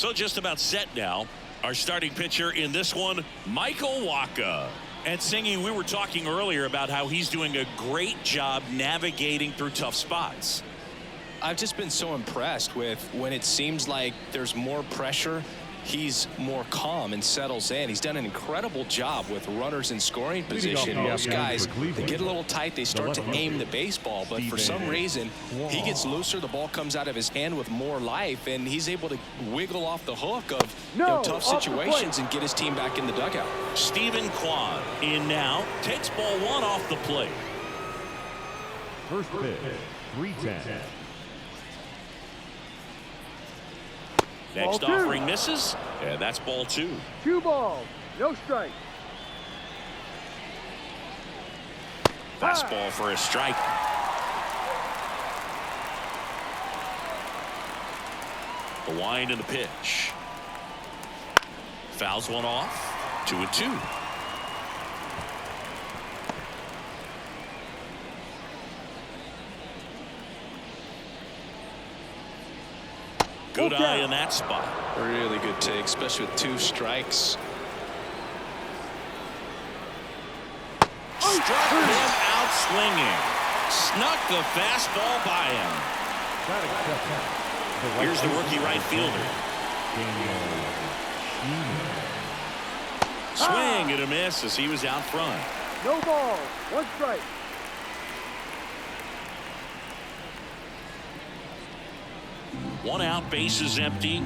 So just about set now. Our starting pitcher in this one, Michael Wacha. And Singy, we were talking earlier about how he's doing a great job navigating through tough spots. I've just been so impressed with when it seems like there's more pressure, he's more calm and settles in. He's done an incredible job with runners in scoring position. Most guys, they get a little tight, they start to aim the baseball, but for some reason, he gets looser, the ball comes out of his hand with more life, and he's able to wiggle off the hook of tough situations and get his team back in the dugout. Stephen Kwan in now, takes ball one off the plate. First pitch, 3-10. Next offering misses, and that's ball 2. 2 balls, no strike. Fastball for a strike. The wind and the pitch. Fouls one off. 2-2. Good eye in that spot. Really good take, especially with 2 strikes. Struck him out swinging. Snuck the fastball by him. Here's the rookie right fielder. Swing and a miss as he was out front. No ball, 1 strike. One out, bases empty.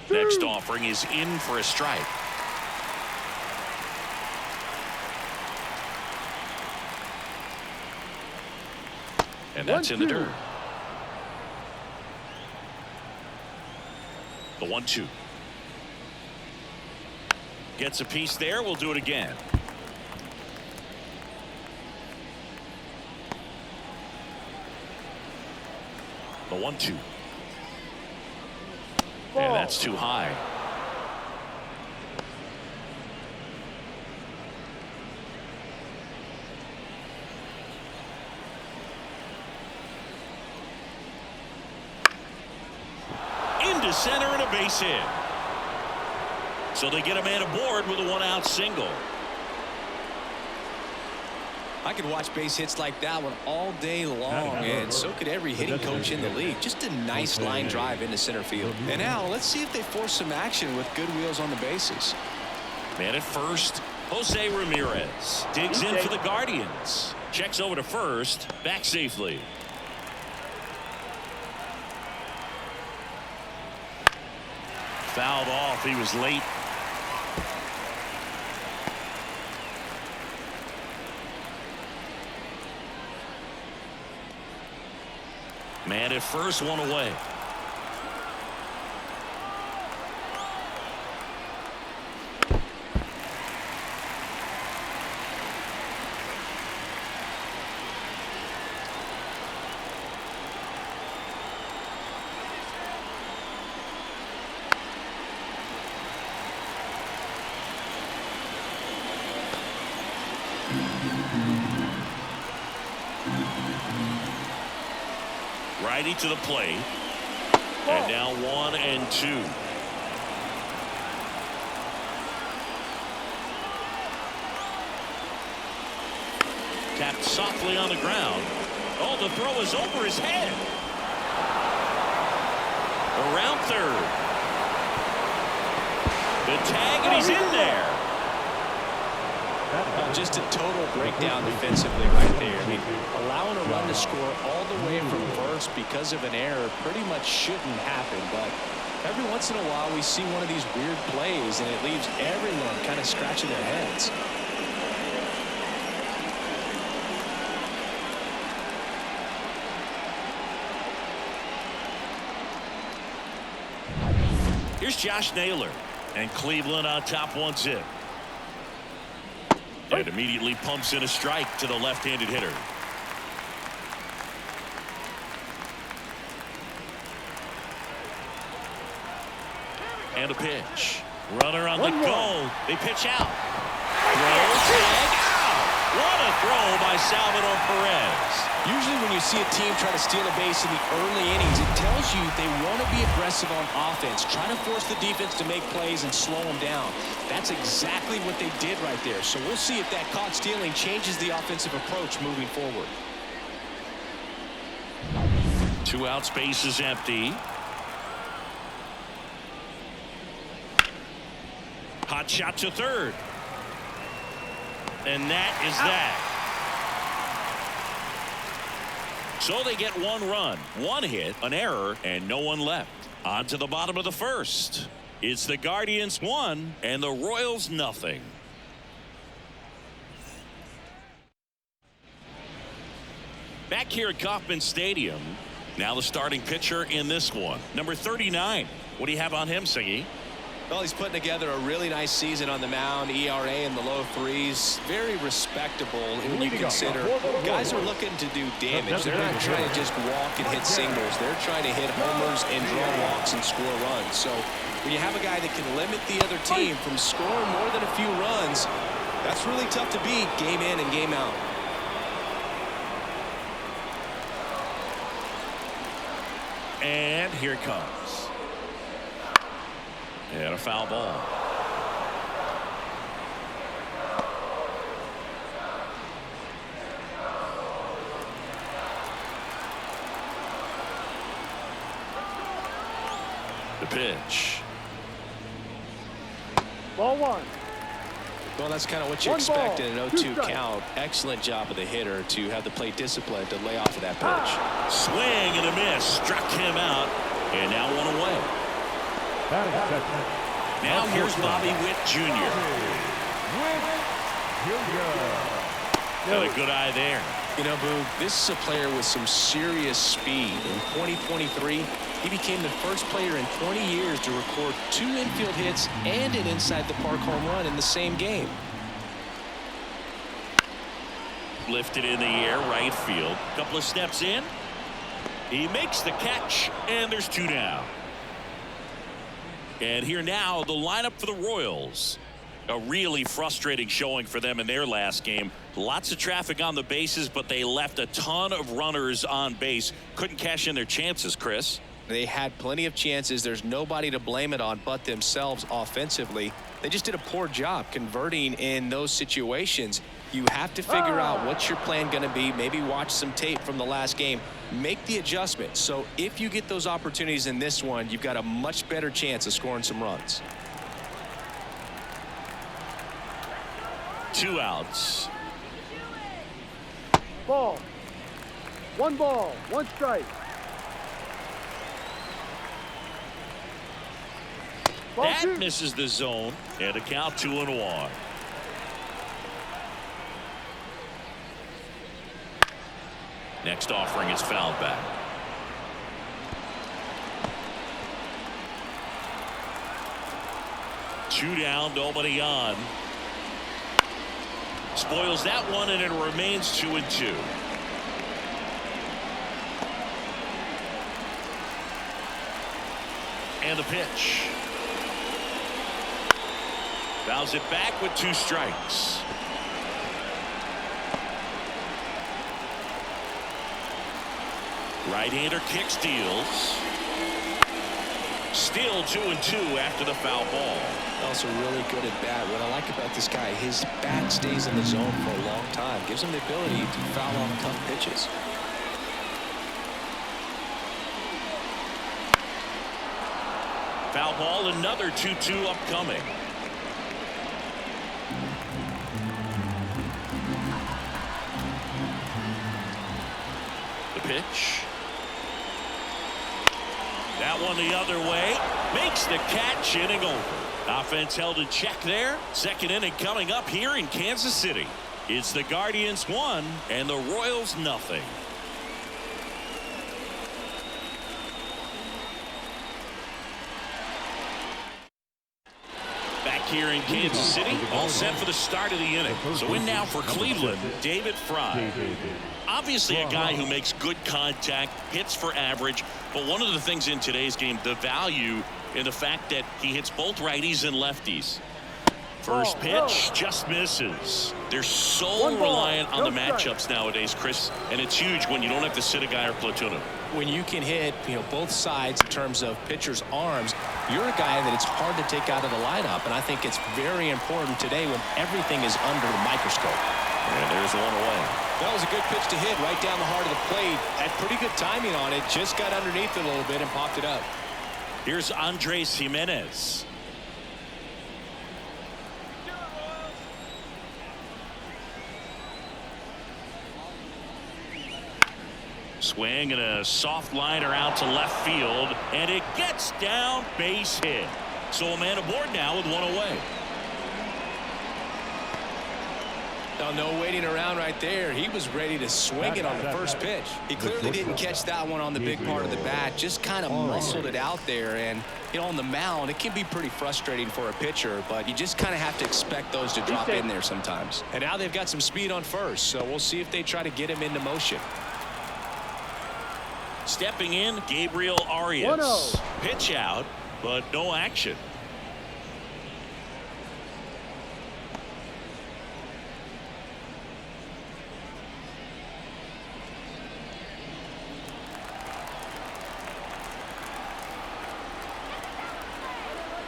Next offering is in for a strike. And that's in the dirt. The 1-2. Gets a piece there. We'll do it again. The 1-2. And that's too high. Into center and a base hit. So they get a man aboard with a 1-out single. I could watch base hits like that one all day long, and so could every hitting coach in the league. Just a nice line drive into center field. And now let's see if they force some action with good wheels on the bases. Man at first, Jose Ramirez digs in for the Guardians. Checks over to first, back safely. Fouled off. He was late. Man at first, one away. Righty to the plate. And now 1-2. Tapped softly on the ground. Oh, the throw is over his head. Around third. The tag, and he's in there. Just a total breakdown defensively right there. I mean, allowing a run to score all the way from first because of an error pretty much shouldn't happen, but every once in a while we see one of these weird plays and it leaves everyone kind of scratching their heads. Here's Josh Naylor, and Cleveland on top 1-0. And immediately pumps in a strike to the left-handed hitter. And a pitch. Runner on the go. They pitch out. Throw, tag, out. What a throw by Salvador Perez. Usually when you see a team try to steal a base in the early innings, it tells you they want to be aggressive on offense, try to force the defense to make plays and slow them down. That's exactly what they did right there. So we'll see if that caught stealing changes the offensive approach moving forward. 2 outs, base is empty. Hot shot to third. And that is that. So they get 1 run, 1 hit, an error, and no one left. On to the bottom of the first. It's the Guardians 1 and the Royals nothing. Back here at Kauffman Stadium. Now the starting pitcher in this one, number 39. What do you have on him, Siggy? Well, he's putting together a really nice season on the mound. ERA in the low 3s. Very respectable when you consider guys are looking to do damage. They're not trying to just walk and hit singles. They're trying to hit homers and draw walks and score runs. So when you have a guy that can limit the other team from scoring more than a few runs, that's really tough to beat game in and game out. And here it comes. And a foul ball. The pitch. Ball 1. Well, that's kind of what you expect in an 0-2 count. Excellent job of the hitter to have the plate discipline to lay off of that pitch. Swing and a miss. Struck him out. And now 1 away. Now here's Bobby Witt Jr. Got a good eye there. You know, Boog, this is a player with some serious speed. In 2023, he became the first player in 20 years to record 2 infield hits and an inside-the-park home run in the same game. Lifted in the air, right field. Couple of steps in. He makes the catch, and there's 2 down. And here now, the lineup for the Royals. A really frustrating showing for them in their last game. Lots of traffic on the bases, but they left a ton of runners on base. Couldn't cash in their chances, Chris. They had plenty of chances. There's nobody to blame it on but themselves offensively. They just did a poor job converting in those situations. You have to figure out what's your plan going to be. Maybe watch some tape from the last game. Make the adjustment. So if you get those opportunities in this one, you've got a much better chance of scoring some runs. 2 outs. Ball. 1 ball, 1 strike. Ball That 2. misses the zone, and a count 2-1. Next offering is fouled back. Two down, nobody on. Spoils that one, and it remains 2-2. And the pitch. Fouls it back with 2 strikes. Right-hander kick steals. Still 2-2 after the foul ball. Also really good at bat. What I like about this guy, his bat stays in the zone for a long time. Gives him the ability to foul off tough pitches. Foul ball, another 2-2 upcoming. The pitch. That one the other way. Makes the catch, inning over. Offense held in check there. Second inning coming up here in Kansas City. It's the Guardians 1 and the Royals nothing. Back here in Kansas City, all set for the start of the inning. So in now for Cleveland, David Fry. Obviously a guy who makes good contact, hits for average, but one of the things in today's game, the value in the fact that he hits both righties and lefties. First pitch just misses. They're so reliant on the matchups nowadays, Chris, and it's huge when you don't have to sit a guy or platoon him. When you can hit, both sides in terms of pitchers' arms, you're a guy that it's hard to take out of the lineup, and I think it's very important today when everything is under the microscope. And there's one away. That was a good pitch to hit right down the heart of the plate. Had pretty good timing on it. Just got underneath it a little bit and popped it up. Here's Andres Jimenez. Swing and a soft liner out to left field, and it gets down, base hit. So a man aboard now with one away. Now, no waiting around right there. He was ready to swing it on the first pitch. He clearly didn't catch that one on the big part of the bat. Just kind of muscled it out there. And, on the mound, it can be pretty frustrating for a pitcher, but you just kind of have to expect those to drop in there sometimes. And now they've got some speed on first, so we'll see if they try to get him into motion. Stepping in, Gabriel Arias. 1-0. Pitch out, but no action.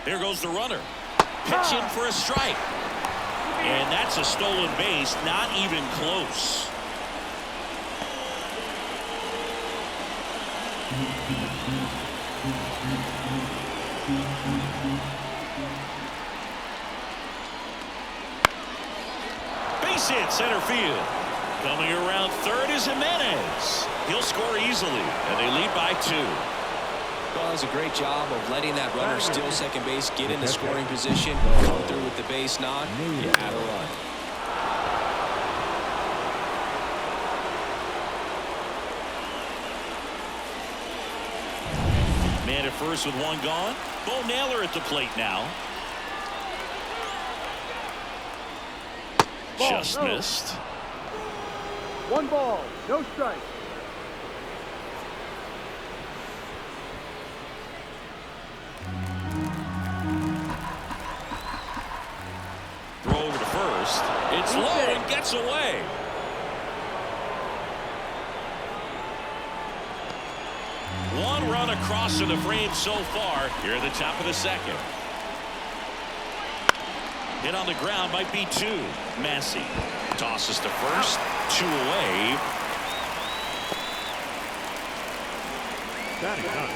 There goes the runner. Pitch in for a strike. And that's a stolen base, not even close. Base hit center field. Coming around third is Jimenez. He'll score easily, and they lead by 2. Well, it was a great job of letting that runner steal second base, get in the scoring position, come through with the base knock. You have a run. Man at first with one gone. Bo Naylor at the plate now. Just missed. 1 ball, no strike. Throw over to first. It's low and gets away. One run across to the frame so far here at the top of the second. Hit on the ground might be 2. Massey tosses to first. 2 away. Batting up,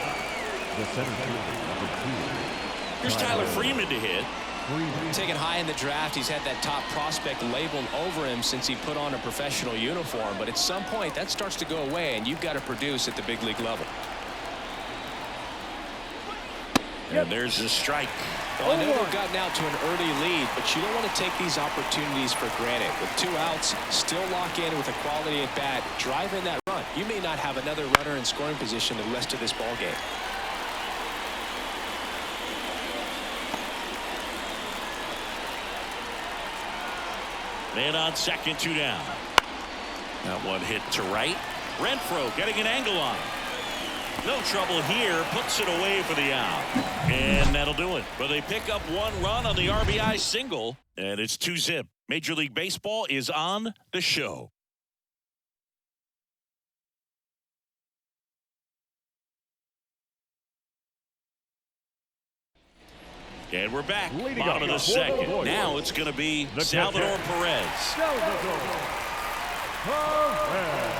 the center fielder, number 2. Here's Tyler Freeman to hit. Taken high in the draft, he's had that top prospect labeled over him since he put on a professional uniform. But at some point, that starts to go away, and you've got to produce at the big league level. And there's a strike. Well, I know they've gotten out to an early lead, but you don't want to take these opportunities for granted. With 2 outs, still lock in with a quality at bat, drive in that run. You may not have another runner in scoring position the rest of this ball game. Man on second, 2 down. That one hit to right. Renfroe getting an angle on. No trouble here. Puts it away for the out. And that'll do it. But they pick up 1 run on the RBI single. And it's 2-zip. Major League Baseball is on the show. And we're back. Bottom of the second. Now it's going to be Salvador Perez. Salvador Perez.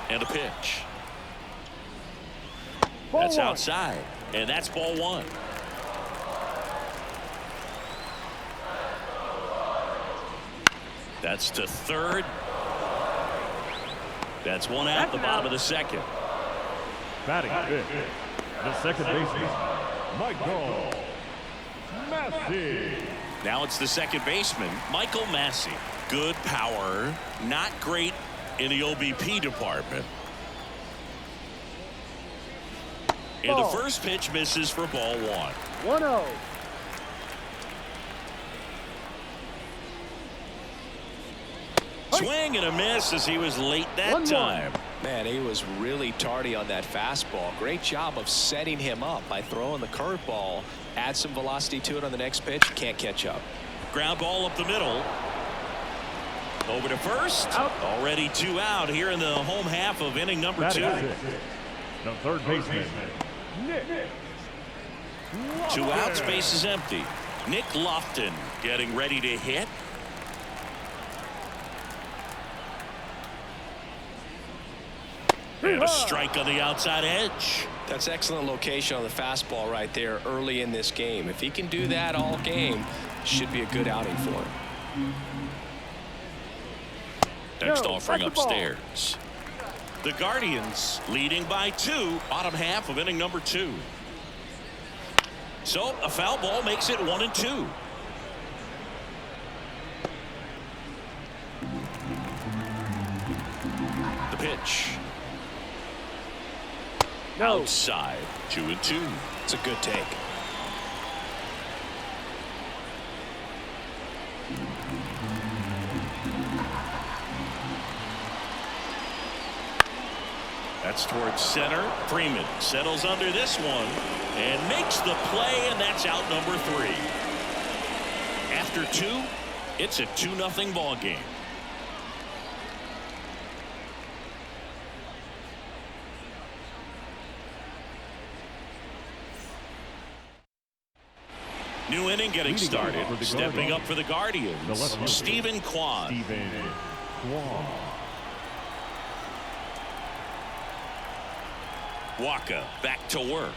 And a pitch. Ball That's 1. outside. And that's ball 1. That's to third. That's 1 out the bottom of the second. Batting fifth, the second baseman, Michael Massey. Now it's the second baseman, Michael Massey. Good power, not great in the OBP department. And the first pitch misses for ball 1. 1-0. Swing and a miss as he was late that time. Man, he was really tardy on that fastball. Great job of setting him up by throwing the curveball. Add some velocity to it on the next pitch. Can't catch up. Ground ball up the middle. Over to first. Out. Already 2 out here in the home half of inning number 2. The third baseman, Nick. 2 outs, base is empty. Nick Lofton getting ready to hit. And a strike on the outside edge. That's excellent location on the fastball right there early in this game. If he can do that all game, should be a good outing for him. Next offering upstairs. The Guardians leading by 2, bottom half of inning number 2. So a foul ball makes it 1-2. The pitch. No. Outside, 2-2. It's a good take. That's towards center. Freeman settles under this one and makes the play, and that's out number 3. After 2, it's a 2-0 ball game. New inning getting started. Stepping up for the Guardians, Stephen Kwan. Waka back to work.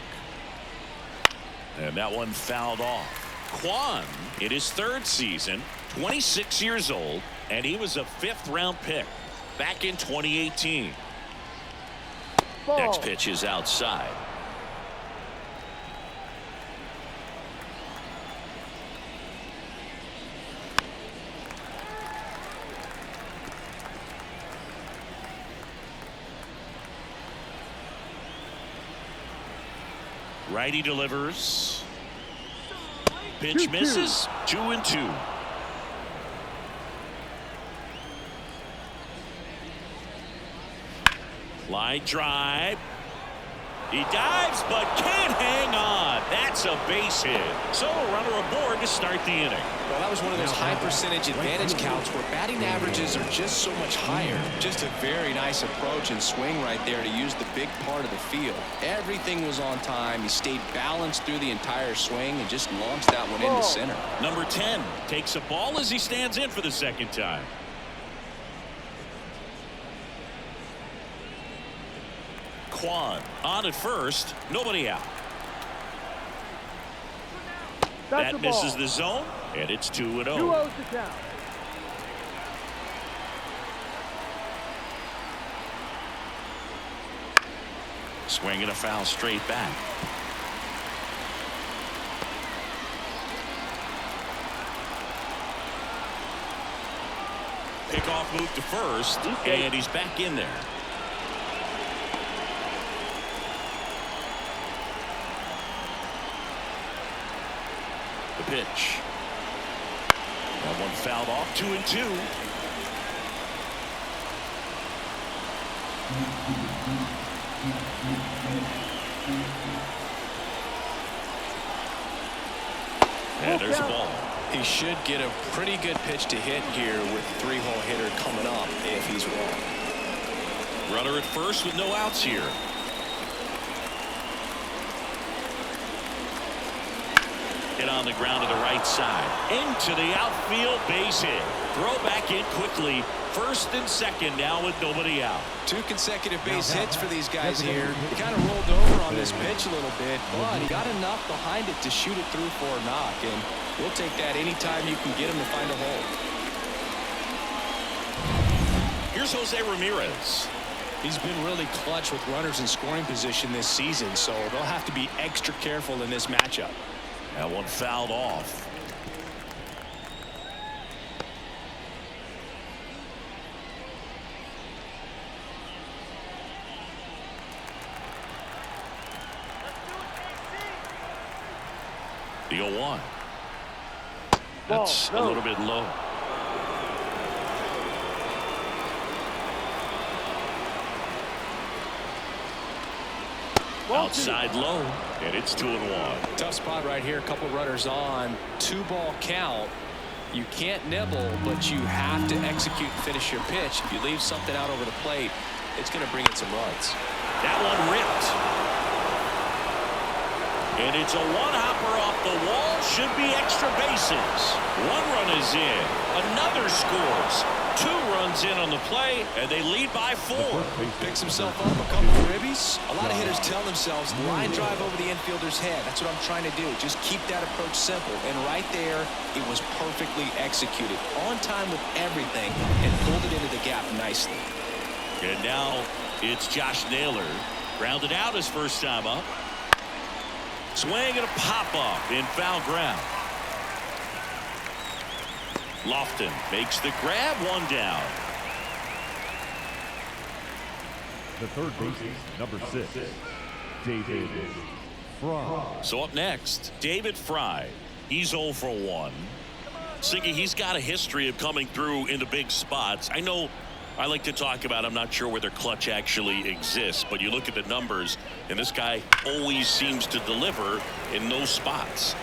And that one fouled off. Kwan in his 3rd season, 26 years old, and he was a 5th-round pick back in 2018. Ball. Next pitch is outside. Righty delivers. Pitch misses. 2-2. Line drive. He dives but can't hang on. That's a base hit. So a runner aboard to start the inning. Well, that was one of those high percentage advantage counts where batting averages are just so much higher. Just a very nice approach and swing right there to use the big part of the field. Everything was on time. He stayed balanced through the entire swing and just launched that one into center. Number 10 takes a ball as he stands in for the 2nd time. Kwan on at first, nobody out. That misses the zone, and it's 2-0. 2-0 to count. Swinging a foul straight back. Pickoff move to first, and he's back in there. The pitch. That one fouled off. 2-2. And there's a ball. He should get a pretty good pitch to hit here with 3-hole hitter coming up if he's wrong. Runner at first with no outs here. Hit on the ground to the right side. Into the outfield, base hit. Throw back in quickly. 1st and 2nd now with nobody out. 2 consecutive base hits for these guys here. He kind of rolled over on this pitch a little bit, but he got enough behind it to shoot it through for a knock, and we'll take that anytime you can get him to find a hole. Here's Jose Ramirez. He's been really clutch with runners in scoring position this season, so they'll have to be extra careful in this matchup. That one fouled off. The 0-1. That's a little bit low. Outside low, and it's 2-1. Tough spot right here. A couple runners on. 2-ball count. You can't nibble, but you have to execute and finish your pitch. If you leave something out over the plate, it's going to bring in some runs. That one ripped. And it's a one-hopper off the wall. Should be extra bases. One run is in. Another scores. 2 runs in on the play, and they lead by 4. Picks himself up a couple of ribbies. A lot of hitters tell themselves, line drive over the infielder's head. That's what I'm trying to do. Just keep that approach simple. And right there, it was perfectly executed. On time with everything, and pulled it into the gap nicely. And now it's Josh Naylor. Grounded out his first time up. Swing and a pop-up in foul ground. Lofton makes the grab, 1 down. The third baseman, number 6, David Fry. So up next, David Fry. He's 0 for 1. Siggy, he's got a history of coming through in the big spots. I know I like to talk about, I'm not sure whether clutch actually exists, but you look at the numbers, and this guy always seems to deliver in those spots.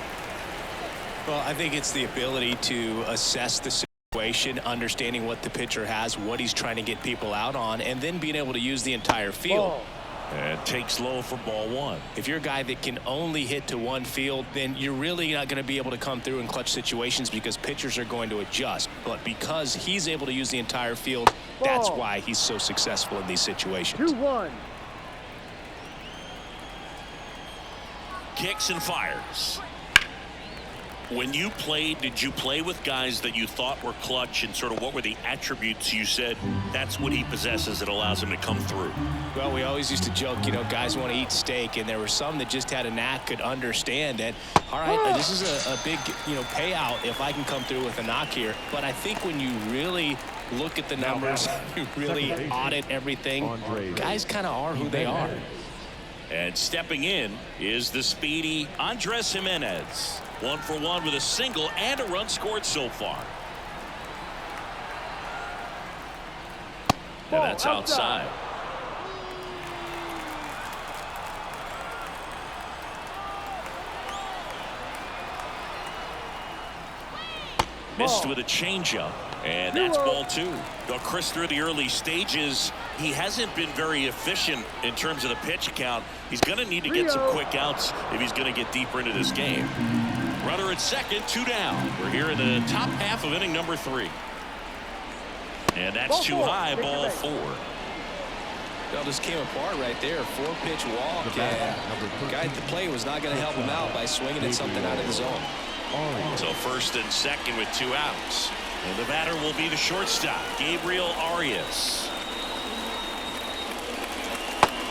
Well, I think it's the ability to assess the situation, understanding what the pitcher has, what he's trying to get people out on, and then being able to use the entire field. And takes low for ball 1. If you're a guy that can only hit to one field, then you're really not going to be able to come through in clutch situations because pitchers are going to adjust. But because he's able to use the entire field, that's why he's so successful in these situations. 2-1. Kicks and fires. When you played, did you play with guys that you thought were clutch, and sort of what were the attributes you said that's what he possesses that allows him to come through? Well, we always used to joke, you know, guys want to eat steak, and there were some that just had a knack, could understand that, all right, this is a big, you know, payout if I can come through with a knock here. But I think when you really look at the numbers, you really audit everything, guys kind of are who they are. And stepping in is the speedy Andres Jimenez. 1 for 1 with a single and a run scored so far. And that's outside. Missed with a changeup, and that's ball 2. Now, Chris, through the early stages, he hasn't been very efficient in terms of the pitch count. He's going to need to get some quick outs if he's going to get deeper into this game. Runner at second, 2 down. We're here in the top half of inning number 3. And that's too high, ball 4. Well, just came apart right there. 4-pitch walk, and guy at the plate was not going to help him out by swinging at something out of the zone. So first and second with 2 outs. And the batter will be the shortstop, Gabriel Arias.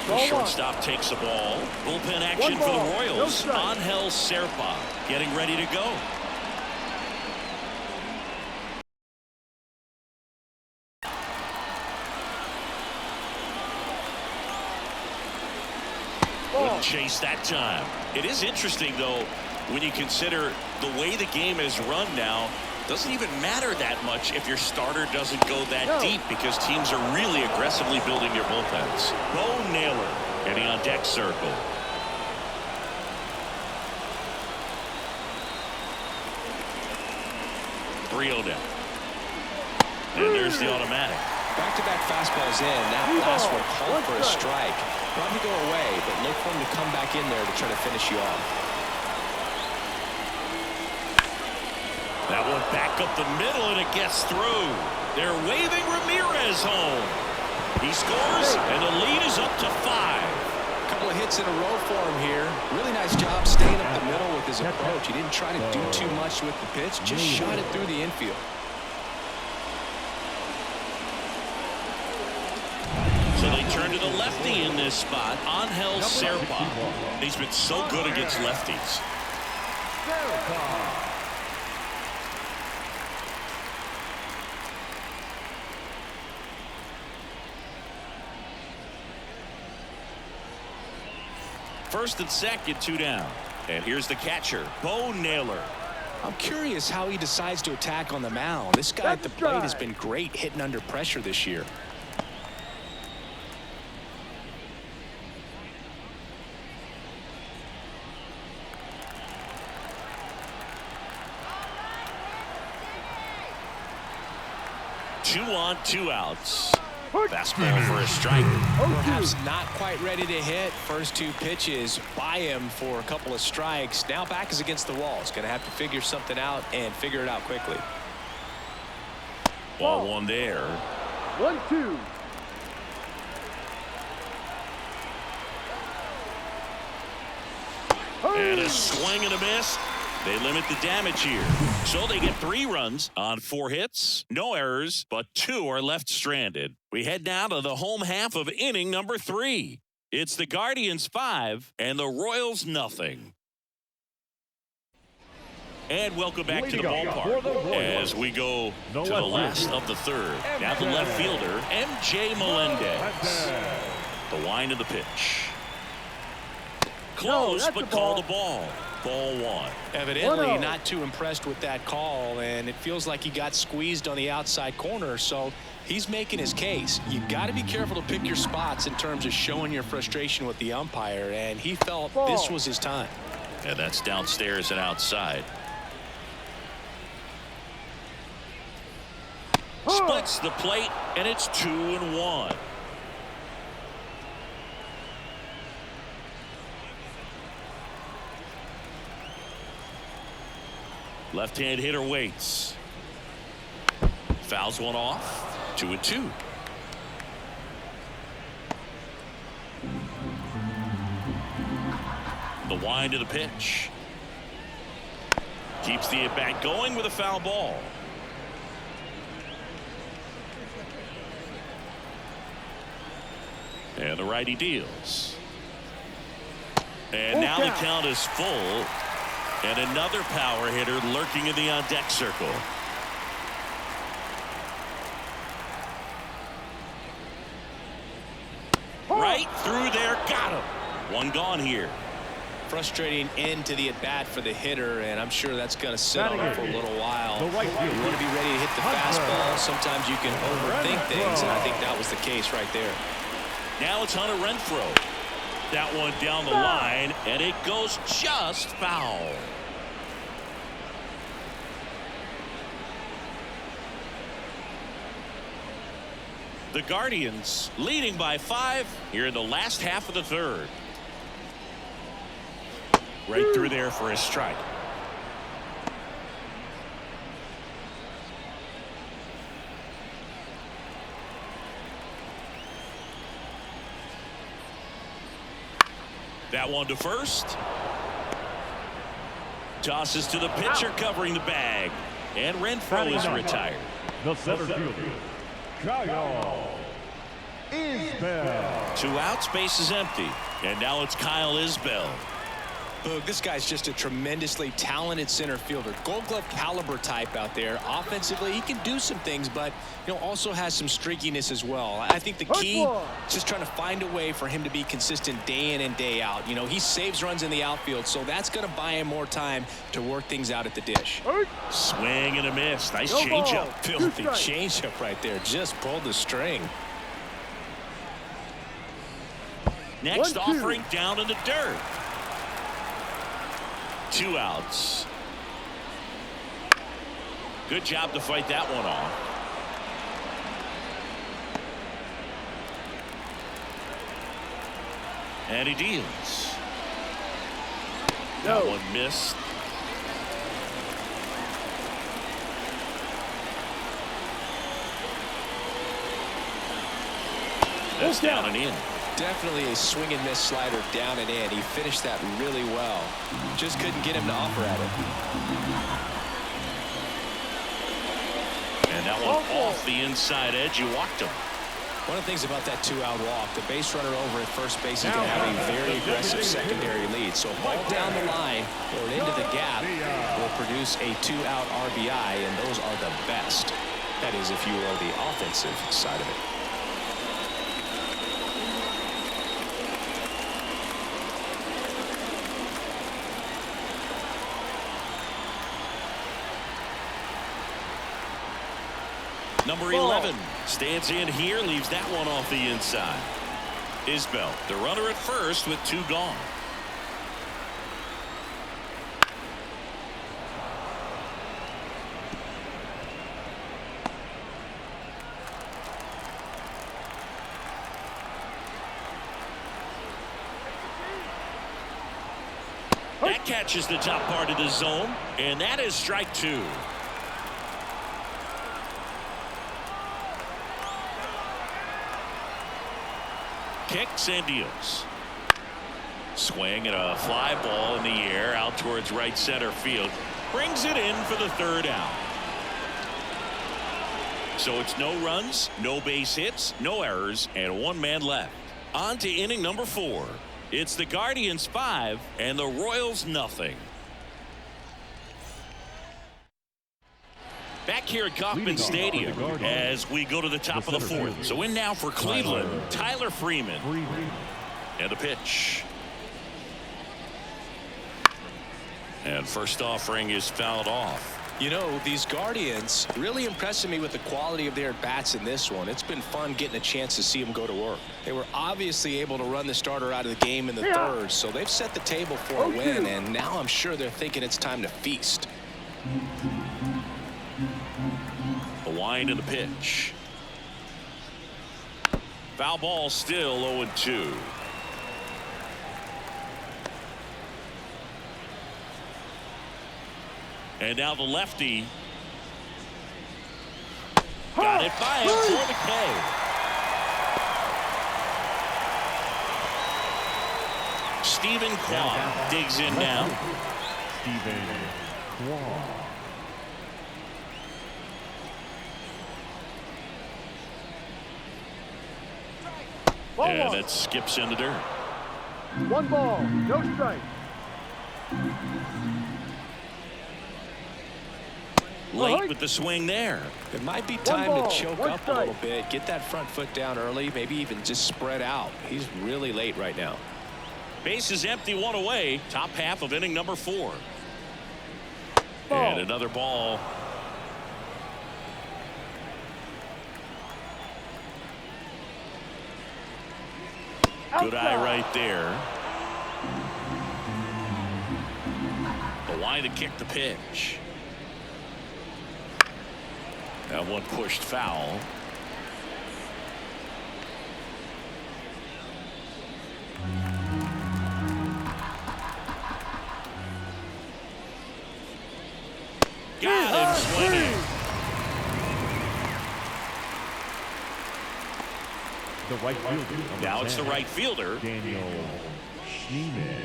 The shortstop takes the ball. Bullpen action for the Royals. Angel Serpa getting ready to go. Wouldn't chase that time. It is interesting, though, when you consider the way the game is run now. Doesn't even matter that much if your starter doesn't go that deep, because teams are really aggressively building their bullpens. Bo Naylor getting on deck circle. Now. And there's the automatic. Back-to-back fastballs in. That last one called for a strike. Probably go away, but look for him to come back in there to try to finish you off. That one back up the middle, and it gets through. They're waving Ramirez home. He scores, and the lead is up to 5. A couple of hits in a row for him here. Really nice job staying up the middle with his approach. He didn't try to do too much with the pitch, just shot it through the infield. So they turn to the lefty in this spot, Angel Serpa. He's been so good against lefties. First and second, 2 down. And here's the catcher, Bo Naylor. I'm curious how he decides to attack on the mound. This guy at the plate has been great hitting under pressure this year. 2 on, 2 outs. Fastball for a strike. Perhaps not quite ready to hit. First 2 pitches by him for a couple of strikes. Now back is against the wall. He's going to have to figure something out and figure it out quickly. Ball 1 there. 1-2. And a swing and a miss. They limit the damage here. So they get 3 runs on 4 hits. No errors, but 2 are left stranded. We head now to the home half of inning number 3. It's the Guardians 5 and the Royals nothing. And welcome back to the ballpark as we go to the last of the 3rd. Now the left fielder, M.J. Melendez. The wind of the pitch. Close, but call the ball. Ball 1. Evidently not too impressed with that call, and it feels like he got squeezed on the outside corner, so he's making his case. You've got to be careful to pick your spots in terms of showing your frustration with the umpire, and he felt this was his time. And that's downstairs and outside. Splits the plate, and it's 2-1. Left-hand hitter waits. Fouls one off. 2-2. The wind of the pitch. Keeps the at-bat going with a foul ball. And the righty deals. And now the count is full. And another power hitter lurking in the on-deck circle. Right through there. Got him. 1 gone here. Frustrating end to the at-bat for the hitter, and I'm sure that's going to sit on him for a little while. You want to be ready to hit the fastball. Sometimes you can overthink things, and I think that was the case right there. Now it's Hunter Renfroe. That one down the line, and it goes just foul. The Guardians leading by 5 here in the last half of the 3rd. Right through there for a strike. That one to first. Tosses to the pitcher covering the bag. And Renfroe is retired. The center fielder, Kyle Isbell. 2 outs, base is empty. And now it's Kyle Isbell. Boog, this guy's just a tremendously talented center fielder. Gold Glove caliber type out there. Offensively, he can do some things, but also has some streakiness as well. I think the key is just trying to find a way for him to be consistent day in and day out. He saves runs in the outfield, so that's going to buy him more time to work things out at the dish. Swing and a miss. Nice changeup. Filthy changeup right there. Just pulled the string. Next offering down in the dirt. 2 outs. Good job to fight that one off. And he deals. That one missed. That's down and in. Definitely a swing and miss slider down and in. He finished that really well. Just couldn't get him to offer at it. And that one off the inside edge. You walked him. One of the things about that 2-out walk, the base runner over at first base is going to have a very aggressive secondary lead. So a ball down the line or into the gap will produce a 2-out RBI, and those are the best. That is, if you are the offensive side of it. Number 11 stands in here, leaves that one off the inside. Isbell, the runner at first with 2 gone. That catches the top part of the zone, and that is strike two. Kicks and deals. Swing and a fly ball in the air out towards right center field. Brings it in for the third out. So it's no runs, no base hits, no errors, and one man left. On to inning number 4. It's the Guardians 5 and the Royals nothing. Back here at Kauffman Stadium as we go to the top of the 4th. So in now for Cleveland, Tyler Freeman. And the pitch. And first offering is fouled off. You know, these Guardians really impressing me with the quality of their bats in this one. It's been fun getting a chance to see them go to work. They were obviously able to run the starter out of the game in the third, so they've set the table for a win, and now I'm sure they're thinking it's time to feast. The wind and the pitch. Foul ball, still 0-2. And now the lefty got it by him for the K. Stephen Kwan digs in now. Stephen Kwan. And it skips in the dirt. 1 ball, no strike. Late with the swing there. It might be time to choke up a little bit, get that front foot down early, maybe even just spread out. He's really late right now. Base is empty, 1 away. Top half of inning number 4. And another ball. Good eye right there. The wind to kick the pitch. That one pushed foul. Got him swinging. The right fielder. Now it's the right fielder. Daniel Schneeman.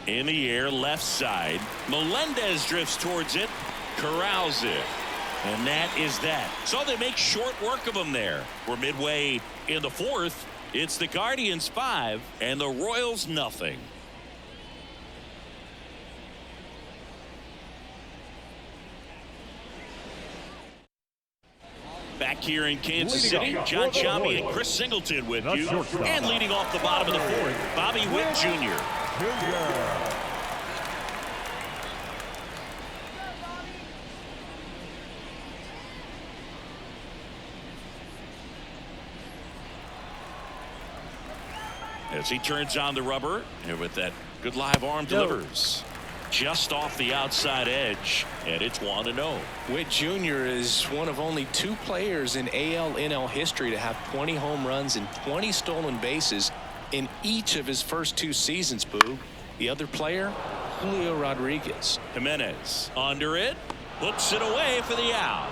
In the air, left side. Melendez drifts towards it, corrals it, and that is that. So they make short work of him there. We're midway in the 4th. It's the Guardians 5 and the Royals nothing. Back here in Kansas City, John Sciambi and Chris Singleton with you. And leading off the bottom of the 4th, Bobby Witt Jr. As he turns on the rubber, and with that good live arm delivers. Just off the outside edge, and it's 1-0. Witt Jr. is one of only 2 players in AL/NL history to have 20 home runs and 20 stolen bases in each of his first 2 seasons, Boo. The other player, Julio Rodriguez. Jimenez under it, hooks it away for the out.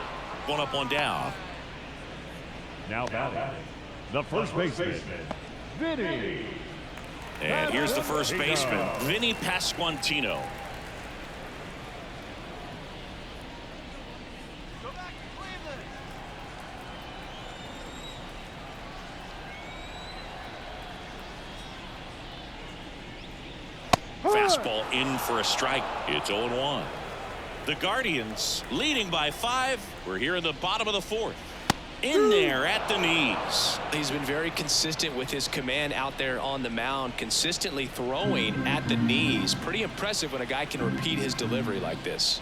1 up, 1 down. Now batting, the first baseman, Vinny. And here's the first baseman, Vinny Pasquantino. Fastball in for a strike. It's 0-1. The Guardians leading by 5. We're here in the bottom of the 4th. In there at the knees. He's been very consistent with his command out there on the mound, consistently throwing at the knees. Pretty impressive when a guy can repeat his delivery like this.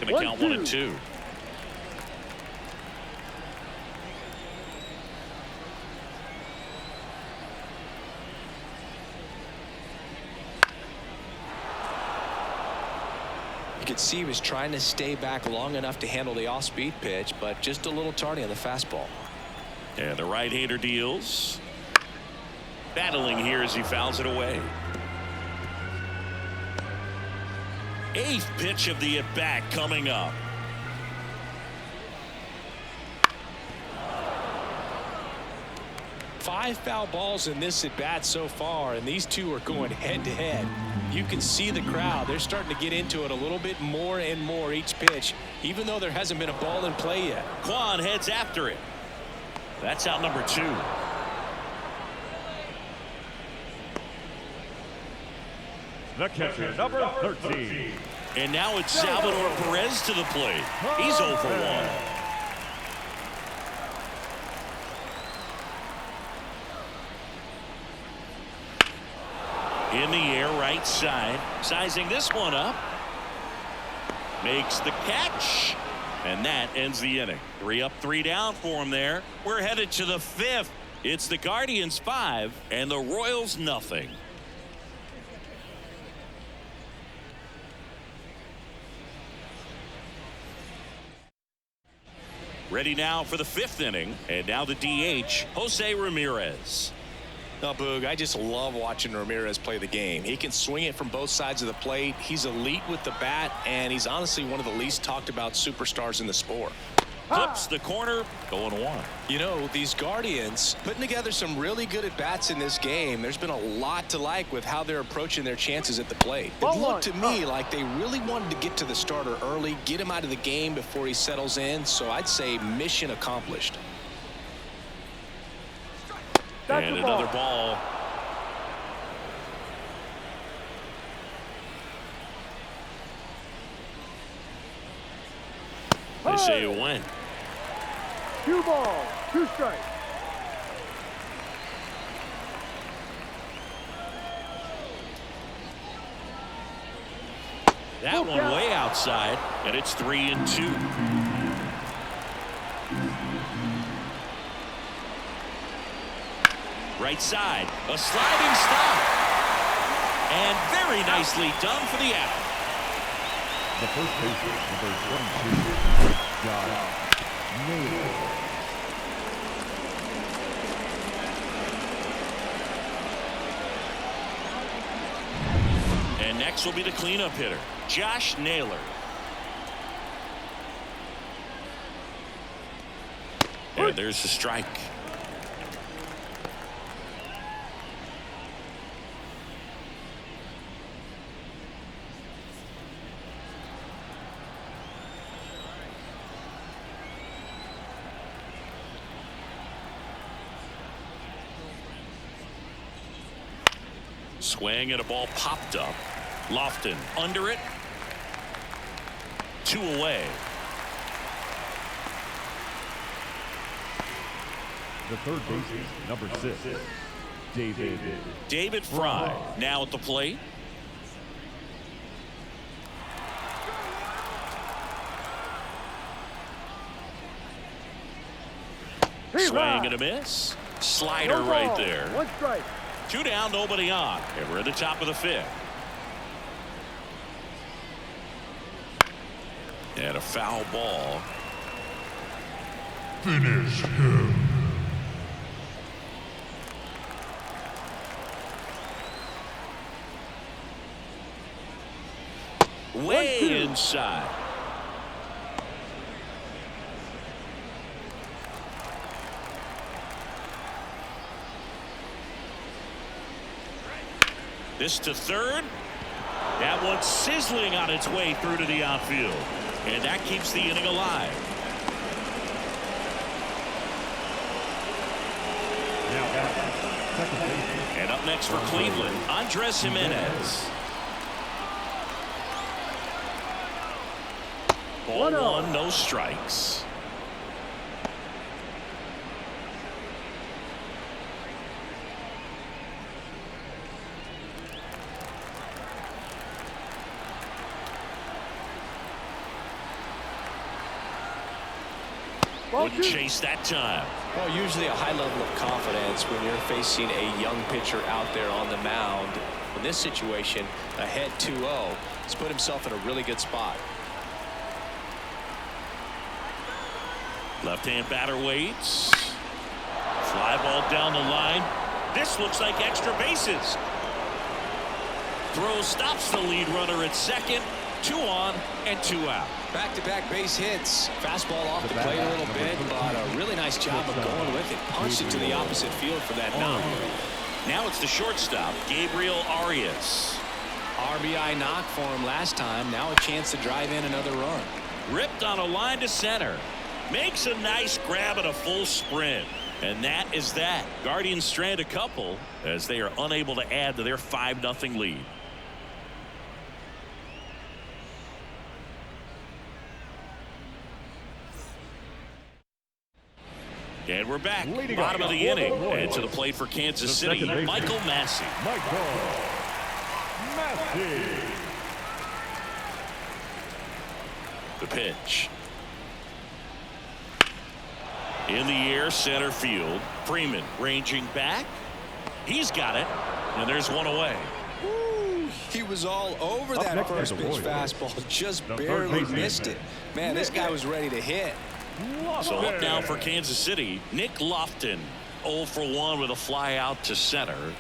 Going to count 1-2. You could see he was trying to stay back long enough to handle the off-speed pitch, but just a little tardy on the fastball. And the right-hander deals. Battling here as he fouls it away. 8th pitch of the at-bat coming up. Five foul balls in this at-bat so far, and these two are going head-to-head. You can see the crowd. They're starting to get into it a little bit more and more each pitch, even though there hasn't been a ball in play yet. Kwan heads after it. That's out number 2. The catcher, number 13. And now it's Salvador Perez to the plate. He's 0 for 1. In the air, right side. Sizing this one up. Makes the catch. And that ends the inning. 3 up, 3 down for him there. We're headed to the 5th. It's the Guardians 5 and the Royals nothing. Ready now for the 5th inning. And now the DH, Jose Ramirez. Now, Boog, I just love watching Ramirez play the game. He can swing it from both sides of the plate. He's elite with the bat, and he's honestly one of the least talked about superstars in the sport. Flips the corner, going 1. You know, these Guardians putting together some really good at-bats in this game. There's been a lot to like with how they're approaching their chances at the plate. It looked to me like they really wanted to get to the starter early, get him out of the game before he settles in. So I'd say mission accomplished. And another ball. They say it went. 2 balls, 2 strikes. That one way outside, and it's 3-2. Right side, a sliding stop. And very nicely done for the out. The first baseman, number 22, Josh Naylor. And next will be the cleanup hitter, Josh Naylor. And there's the strike. Swing and a ball popped up. Lofton under it. 2 away. The third baseman, number 6, David Fry now at the plate. Swing and a miss. Slider right there. 1 strike. 2 down, nobody on. And we're at the top of the 5th. And a foul ball. Finish him. Way inside. This to third. That one's sizzling on its way through to the outfield. And that keeps the inning alive. And up next for Cleveland, Andres Jimenez. Ball 1, no strikes. Wouldn't chase that time. Well, usually a high level of confidence when you're facing a young pitcher out there on the mound. In this situation, ahead 2-0, he's put himself in a really good spot. Left-hand batter waits. Fly ball down the line. This looks like extra bases. Throw stops the lead runner at second. 2 on and 2 out. Back-to-back base hits. Fastball off the plate a little bit, but a really nice job of going with it. Punched it to the opposite field for that knock. Now it's the shortstop, Gabriel Arias. RBI knock for him last time. Now a chance to drive in another run. Ripped on a line to center. Makes a nice grab at a full sprint. And that is that. Guardians strand a couple as they are unable to add to their 5-0 lead. And we're back. Bottom of the inning. And to the plate for Kansas City, Michael Massey. The pitch. In the air, center field. Freeman ranging back. He's got it. And there's one away. He was all over that first pitch fastball. Just barely missed it. Man, this guy was ready to hit. So up now for Kansas City, Nick Lofton, 0 for 1 with a fly out to center.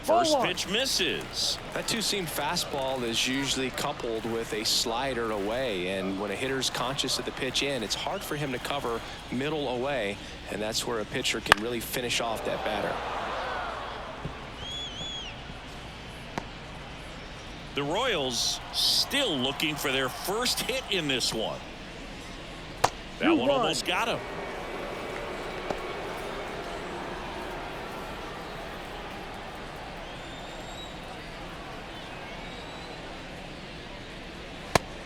First pitch misses. That two-seam fastball is usually coupled with a slider away, and when a hitter's conscious of the pitch in, it's hard for him to cover middle away, and that's where a pitcher can really finish off that batter. The Royals still looking for their first hit in this one. That one almost got him.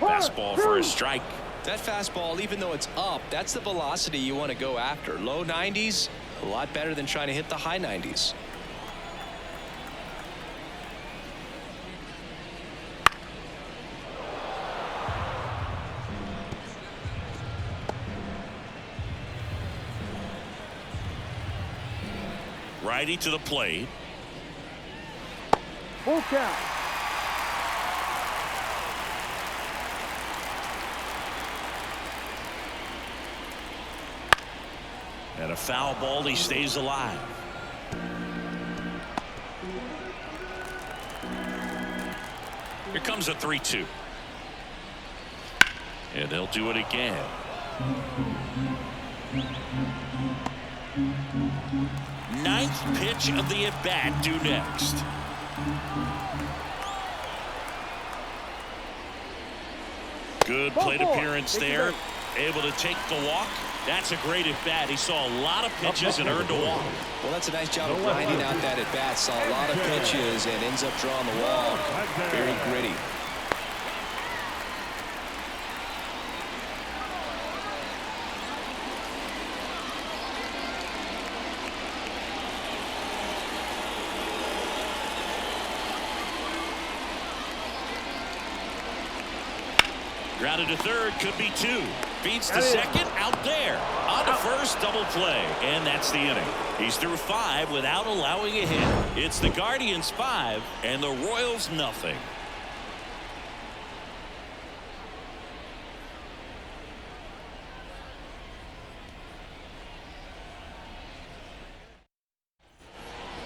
Fastball for a strike. That fastball, even though it's up, that's the velocity you want to go after. Low 90s, a lot better than trying to hit the high 90s. Righty to the plate. Full count. And a foul ball. He stays alive. Here comes a 3-2. And they'll do it again. Ninth pitch of the at-bat due next. Good plate appearance there. Able to take the walk. That's a great at-bat. He saw a lot of pitches and earned a walk. Well, that's a nice job of grinding out that at-bat. Saw a lot of pitches and ends up drawing the walk. Very gritty. Grounded to third, could be 2. Beats the second, out there. On to first, double play. And that's the inning. He's through 5 without allowing a hit. It's the Guardians 5 and the Royals nothing.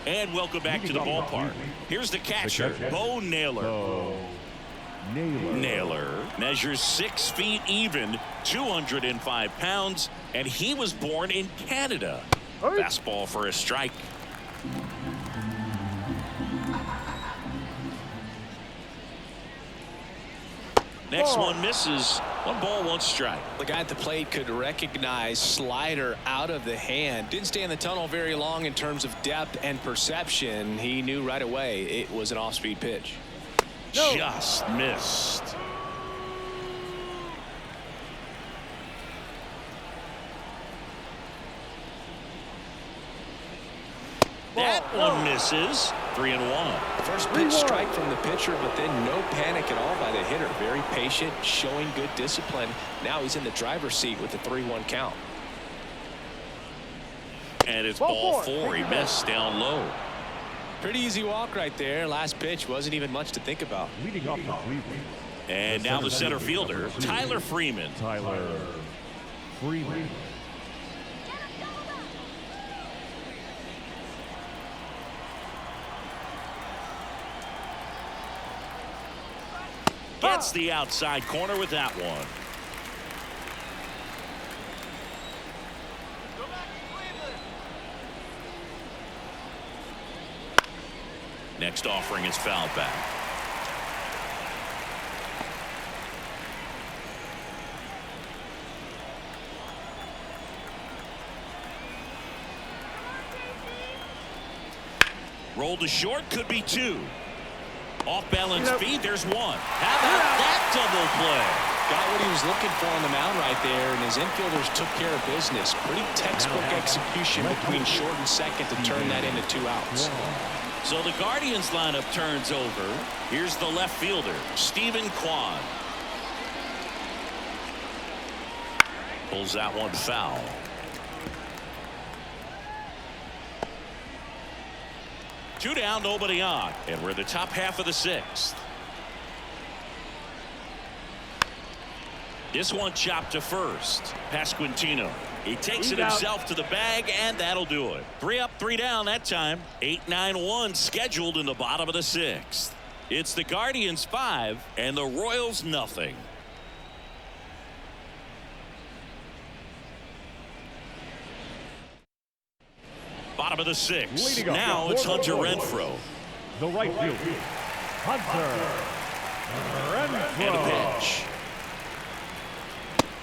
And welcome back to the ballpark. Here's the catcher, Bo Naylor. Naylor measures 6 feet even, 205 pounds, and he was born in Canada. Fastball for a strike. Next one misses. 1 ball, 1 strike. The guy at the plate could recognize slider out of the hand. Didn't stay in the tunnel very long in terms of depth and perception. He knew right away it was an off-speed pitch. Just missed. That one misses. 3-1. First pitch strike from the pitcher, but then no panic at all by the hitter. Very patient, showing good discipline. Now he's in the driver's seat with the 3-1 count. And it's ball four. He missed down low. Pretty easy walk right there. Last pitch wasn't even much to think about. Leading off the Cleveland. And now the center fielder, Tyler Freeman. Tyler Freeman. Gets the outside corner with that one. Next offering is fouled back. Rolled to short, could be two. Off balance feed, there's one. How about that double play? Got what he was looking for on the mound right there, and his infielders took care of business. Pretty textbook execution between short and second to turn that into 2 outs. So the Guardians lineup turns over. Here's the left fielder, Stephen Kwan. Pulls that one foul. Two down, nobody on, and we're the top half of the 6th. This one chopped to first. Pasquantino. He takes it himself to the bag, and that'll do it. 3 up, 3 down that time. 8-9-1 scheduled in the bottom of the 6th. It's the Guardians 5 and the Royals nothing. Bottom of the 6th. Now it's Hunter Renfroe. The right fielder, Hunter Renfroe. And a pitch.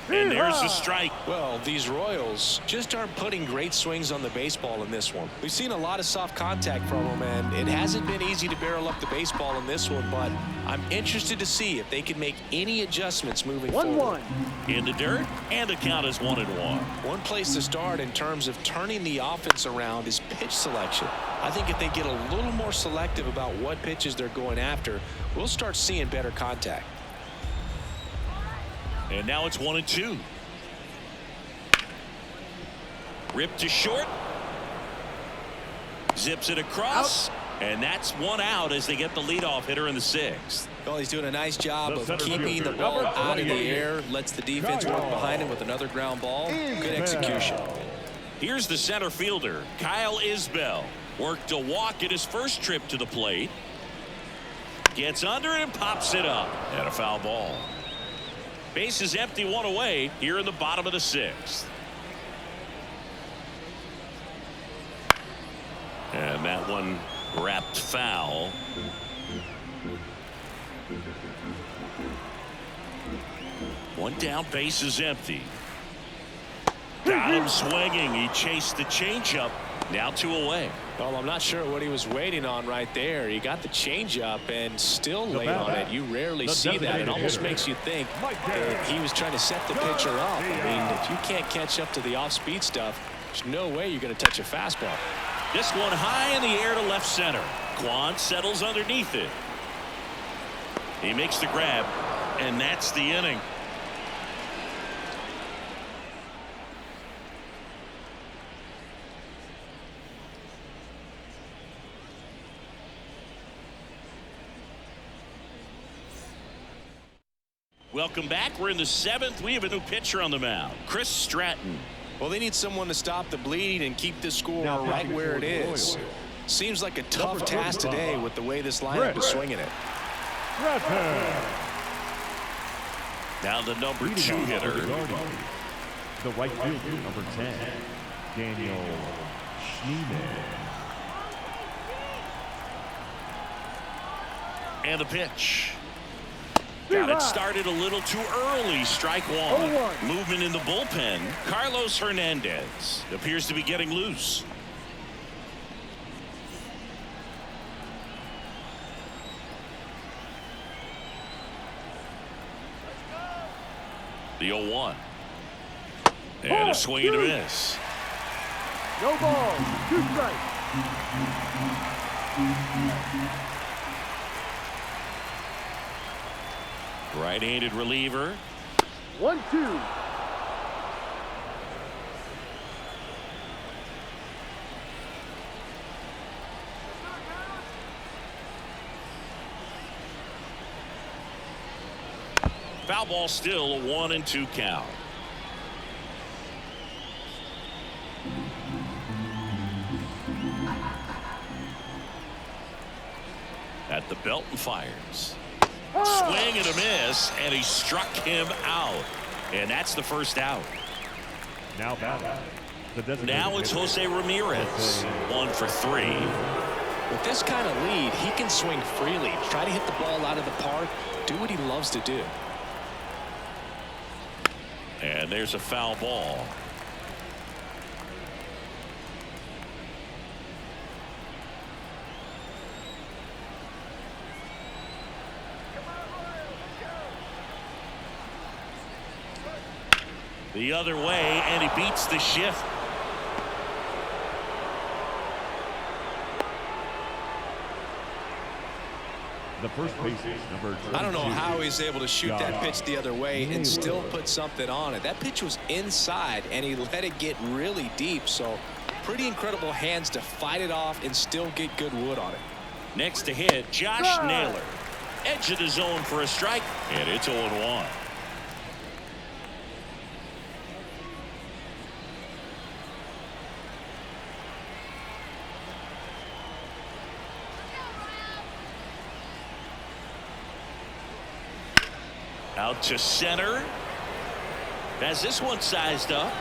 And there's the strike. Well, these Royals just aren't putting great swings on the baseball in this one. We've seen a lot of soft contact from them, and it hasn't been easy to barrel up the baseball in this one, but I'm interested to see if they can make any adjustments moving forward. 1-1. In the dirt, and the count is 1-1. One place to start in terms of turning the offense around is pitch selection. I think if they get a little more selective about what pitches they're going after, we'll start seeing better contact. And now it's 1-2. Ripped to short. Zips it across. And that's 1 out as they get the leadoff hitter in the 6th. Well, he's doing a nice job of keeping the ball out of the air. Lets the defense work behind him with another ground ball. Good execution. Here's the center fielder, Kyle Isbell. Worked a walk at his first trip to the plate. Gets under it and pops it up. And a foul ball. Base is empty, 1 away here in the bottom of the 6th. And that one wrapped foul. One down, base is empty. Got him swinging. He chased the changeup. Now 2 away. Well, I'm not sure what he was waiting on right there. He got the changeup and still laid on it. You rarely see that. It almost makes you think that he was trying to set the pitcher up. I mean, if you can't catch up to the off-speed stuff, there's no way you're going to touch a fastball. This one high in the air to left center. Kwan settles underneath it. He makes the grab, and that's the inning. Welcome back. We're in the 7th. We have a new pitcher on the mound, Chris Stratton. Well, they need someone to stop the bleed and keep this score right where it is. Seems like a tough task today with the way this lineup is swinging it. Now the number 2 hitter. The right fielder, number 10, Daniel Schneemann. And the pitch. Got it started a little too early. Strike 1. Movement in the bullpen. Carlos Hernandez appears to be getting loose. The 0-1. And a swing and a miss. No ball. 2 strikes. Right-handed reliever. 1-2. Foul ball, still a 1-2 count. At the belt and fires. Swing and a miss, and he struck him out. And that's the first out. Now batting. Now it's Jose Ramirez. 1 for 3. With this kind of lead, he can swing freely, try to hit the ball out of the park, do what he loves to do. And there's a foul ball. The other way, and he beats the shift. The first baseman, number 22. I don't know how he's able to shoot that pitch the other way and still put something on it. That pitch was inside, and he let it get really deep. So pretty incredible hands to fight it off and still get good wood on it. Next to hit, Josh Naylor. Edge of the zone for a strike, and it's 0-1. Out to center. Has this one sized up.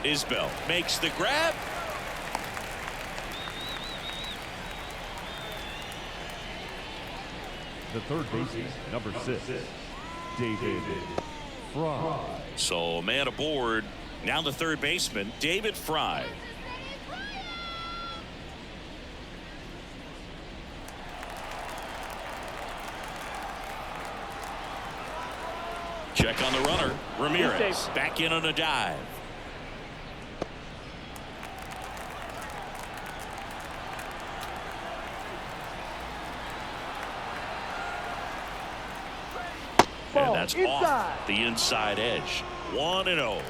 Isbell makes the grab. The third baseman, number 6, David Fry. So man aboard. Now the third baseman, David Fry. Check on the runner. Ramirez back in on a dive. And that's off the inside edge. 1-0.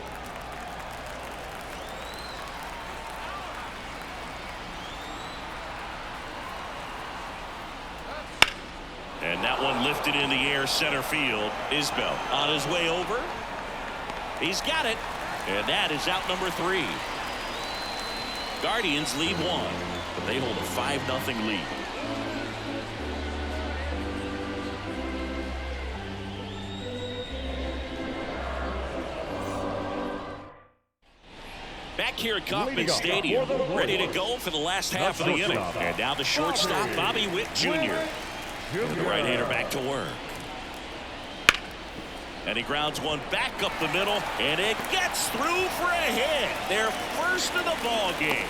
And that one lifted in the air, center field. Isbell on his way over. He's got it. And that is out number 3. Guardians lead 1, but they hold a 5-0 lead. Back here at Kauffman Stadium, ready to go for the last half of the inning. And now the shortstop, Bobby Witt Jr. The right-hander back to work. And he grounds one back up the middle, and it gets through for a hit. Their first of the ball game.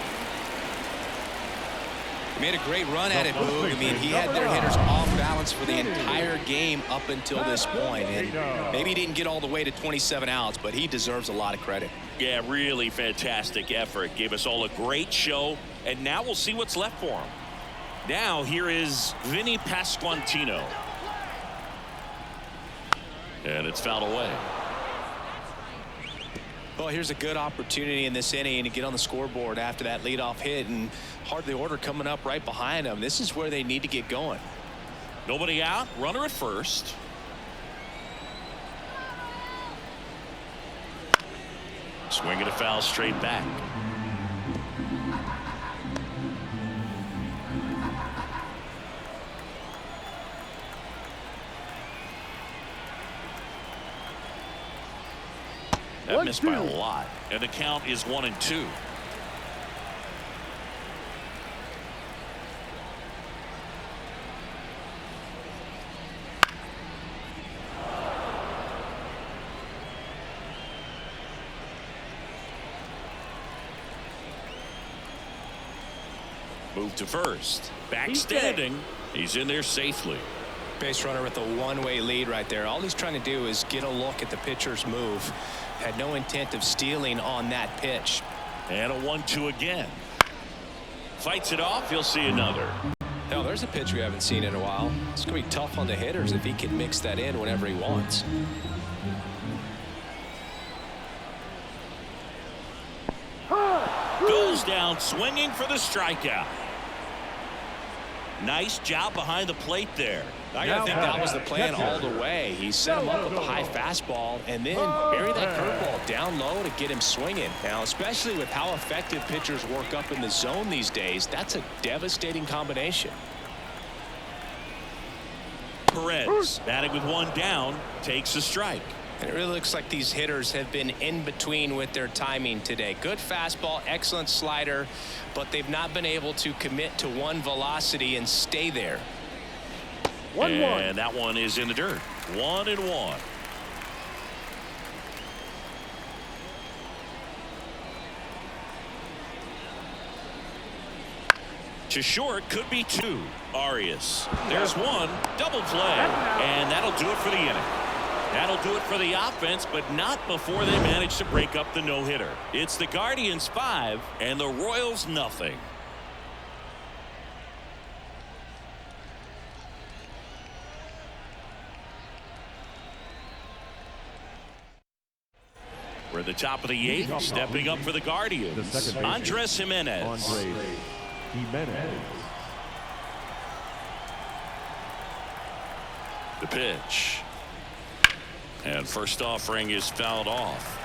Made a great run at it, Boog. I mean, he had their hitters off balance for the entire game up until this point. And maybe he didn't get all the way to 27 outs, but he deserves a lot of credit. Yeah, really fantastic effort. Gave us all a great show, and now we'll see what's left for him. Now here is Vinny Pasquantino. And it's fouled away. Well, here's a good opportunity in this inning to get on the scoreboard after that leadoff hit, and hard the order coming up right behind them. This is where they need to get going. Nobody out, runner at first. Swinging a foul straight back. That missed by a lot, and the count is 1-2. Move to first. Back standing. He's in there safely. Base runner with a one-way lead right there. All he's trying to do is get a look at the pitcher's move. Had no intent of stealing on that pitch. And a 1-2 again. Fights it off. He'll see another. Now, there's a pitch we haven't seen in a while. It's going to be tough on the hitters if he can mix that in whenever he wants. Goes down swinging for the strikeout. Nice job behind the plate there. I gotta think that was the plan all the way. He set him up with a high fastball and then bury that curveball down low to get him swinging. Now, especially with how effective pitchers work up in the zone these days, that's a devastating combination. Perez batting with one down takes a strike. And it really looks like these hitters have been in between with their timing today. Good fastball, excellent slider, but they've not been able to commit to one velocity and stay there. And that one is in the dirt. 1-1. To short, could be two. Arias. There's one. Double play. And that'll do it for the inning. That'll do it for the offense, but not before they manage to break up the no-hitter. It's the Guardians 5 and the Royals nothing. We're at the top of the 8th. Stepping up for the Guardians, Andres Jimenez. The pitch. And first offering is fouled off.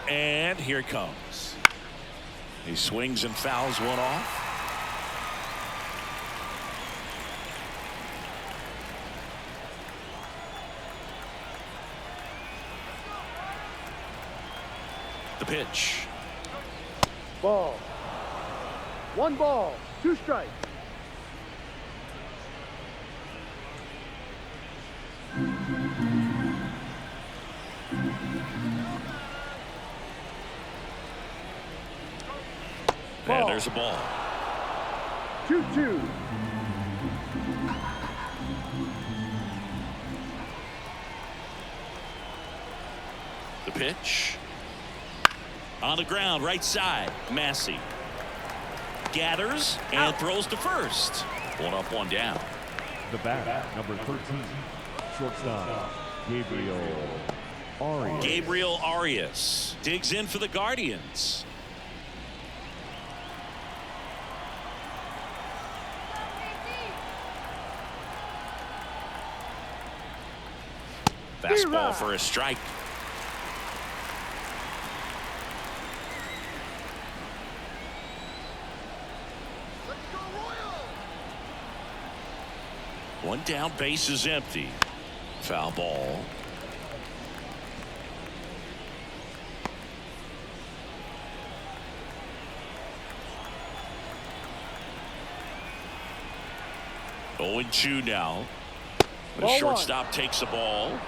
And here it comes. He swings and fouls one off. The pitch. Ball. 1 ball, 2 strikes. And there's a ball. 2-2. The pitch. On the ground, right side. Massey gathers and throws to first. 1 up, 1 down. The bat, number 13, shortstop, Gabriel Arias digs in for the Guardians. Fastball for a strike. One down, base is empty. Foul ball. Oh, 0-2 now. The Ball shortstop 1. takes the ball.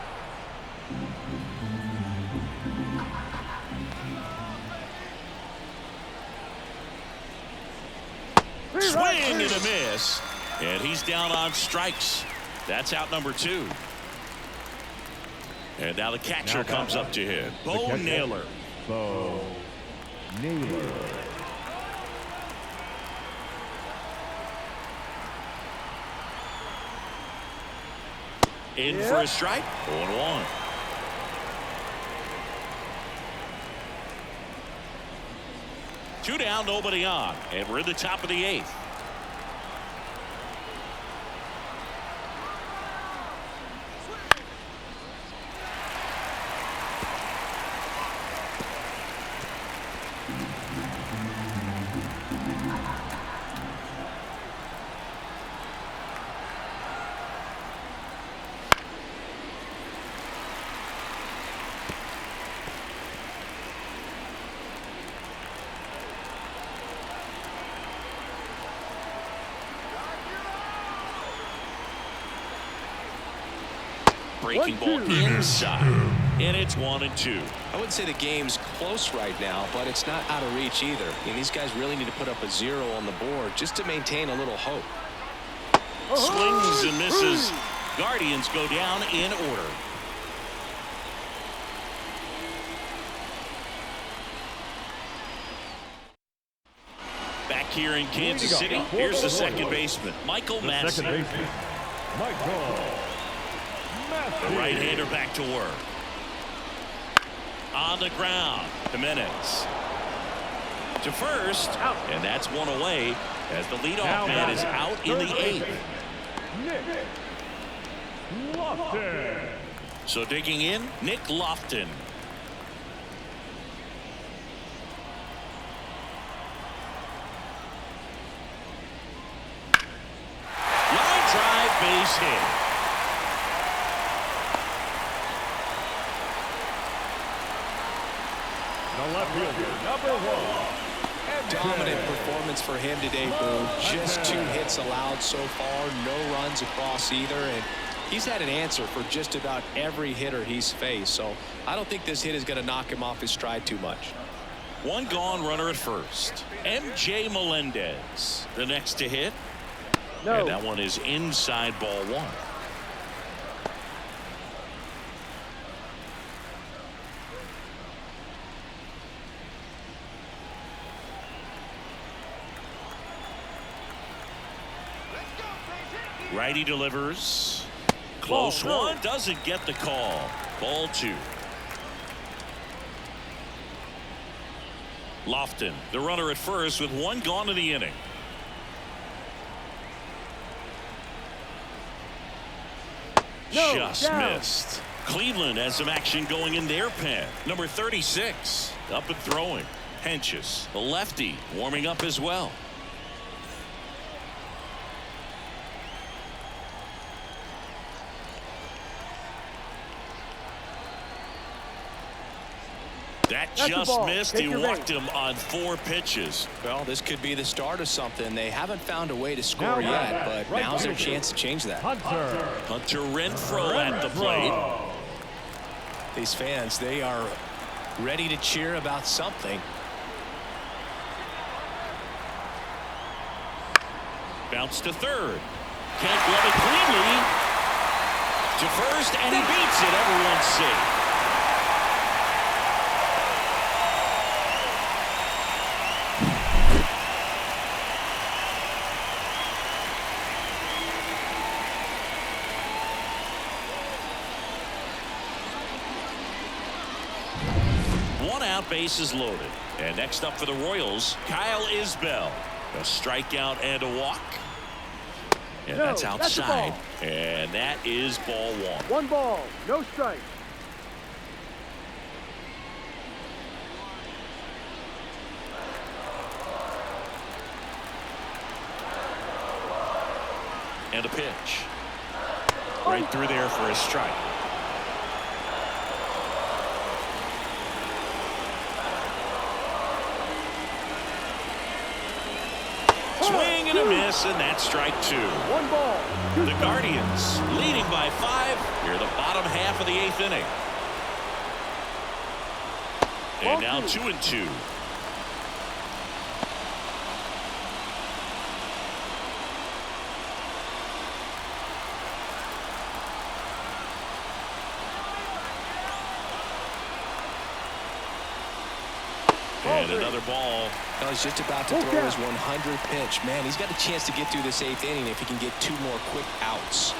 Swing and a miss. And he's down on strikes. That's out number 2. And now the catcher comes up to him. Bo Naylor. In for a strike. 0-1. Two down, nobody on. And we're in the top of the 8th. Breaking ball inside, and it's 1-2. I wouldn't say the game's close right now, but it's not out of reach either. I mean, these guys really need to put up a 0 on the board just to maintain a little hope. Swings and misses. Guardians go down in order. Back here in Kansas City, here's the second baseman, Michael Madsen. The right-hander back to work. On the ground, Jimenez to first, and that's one away as the leadoff man is out in the 8th. So digging in, Nick Lofton. Line drive, base hit. The left fielder, number 1. Dominant performance for him today, Boone. Just 2 hits allowed so far, no runs across either, and he's had an answer for just about every hitter he's faced. So I don't think this hit is going to knock him off his stride too much. One gone, runner at first. M.J. Melendez, the next to hit. No. And that one is inside, ball 1. Righty delivers. Close one. Doesn't get the call. Ball 2. Lofton, the runner at first with 1 gone in the inning. No, Just down. missed. Cleveland has some action going in their pen. Number 36 up and throwing. Henches, the lefty, warming up as well. That That's the just ball. missed. Take He your walked base. him on 4 pitches. Well, this could be the start of something. They haven't found a way to score yet, but now's their chance to change that. Hunter Renfroe at the plate. These fans, they are ready to cheer about something. Bounce to third. Can't glove it cleanly. To first, and he beats it. Everyone's safe. Bases loaded. And next up for the Royals, Kyle Isbell. A strikeout and a walk. And No, that's that's a outside. ball. And that is ball 1. 1 ball, no strike. And a pitch. Right through there for a strike. Swing and a miss, and that's strike 2. 1 ball, 2 The strikes. Guardians leading by 5 here the bottom half of the 8th inning. And now 2-2. And another ball. Well, he's just about to throw his 100th pitch. Man, he's got a chance to get through this 8th inning if he can get 2 more quick outs.